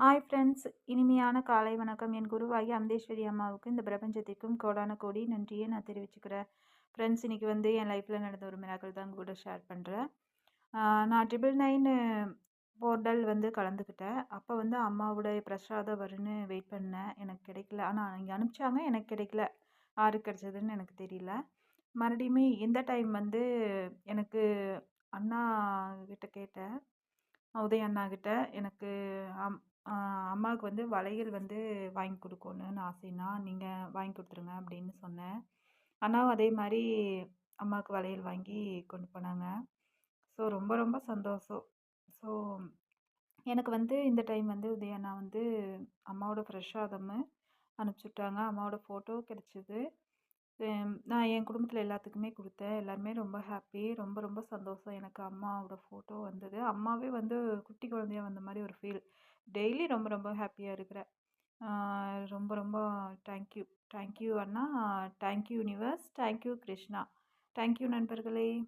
Hi friends, இனிமையான காலை வணக்கம். என் குருவாகி அம்தேஸ்வரி அம்மாவுக்கு இந்த பிரபஞ்சத்திற்கும் கோடான கோடி நன்றியை நான் தெரிவிச்சுக்கிறேன். ஃப்ரெண்ட்ஸ், இன்னைக்கு என் லைஃப்பில் நடந்த ஒரு மிராக்கள் தான் கூட ஷேர் பண்ணுறேன். நான் 999 போர்டல் கலந்துக்கிட்டேன். அப்போ அம்மாவுடைய பிரசாதம் வரும்னு வெயிட் பண்ணேன். எனக்கு கிடைக்கல. ஆனால் இங்கே அனுப்பிச்சாங்க, எனக்கு கிடைக்கல. யாருக்கு கிடைச்சதுன்னு எனக்கு தெரியல. மறுபடியுமே இந்த டைம் எனக்கு அண்ணா கிட்ட கேட்டேன். உதய அண்ணா கிட்ட எனக்கு அம் அ அம்மாவுக்கு வளையல் வாங்கி கொடுக்கணும்னு ஆசைண்ணா, நீங்கள் வாங்கி கொடுத்துருங்க அப்படின்னு சொன்னேன். அண்ணாவும் அதே மாதிரி அம்மாவுக்கு வளையல் வாங்கி கொண்டு போனாங்க. ஸோ ரொம்ப ரொம்ப சந்தோஷம். ஸோ எனக்கு இந்த டைம் உதய அண்ணா அம்மாவோட பிரசாதம் அனுப்பிச்சுட்டாங்க. அம்மாவோட ஃபோட்டோ கிடச்சிது. நான் என் குடும்பத்தில் எல்லாத்துக்குமே கொடுத்தேன். எல்லாருமே ரொம்ப ஹாப்பி. ரொம்ப ரொம்ப சந்தோஷம். எனக்கு அம்மாவோட ஃபோட்டோ வந்தது. அம்மாவே குட்டி குழந்தையா வந்த மாதிரி ஒரு ஃபீல். டெய்லி ரொம்ப ரொம்ப ஹாப்பியாக இருக்கிறேன். ரொம்ப ரொம்ப தேங்க்யூ. தேங்க்யூ அண்ணா. Thank you universe. Thank you Krishna. Thank you நண்பர்களே.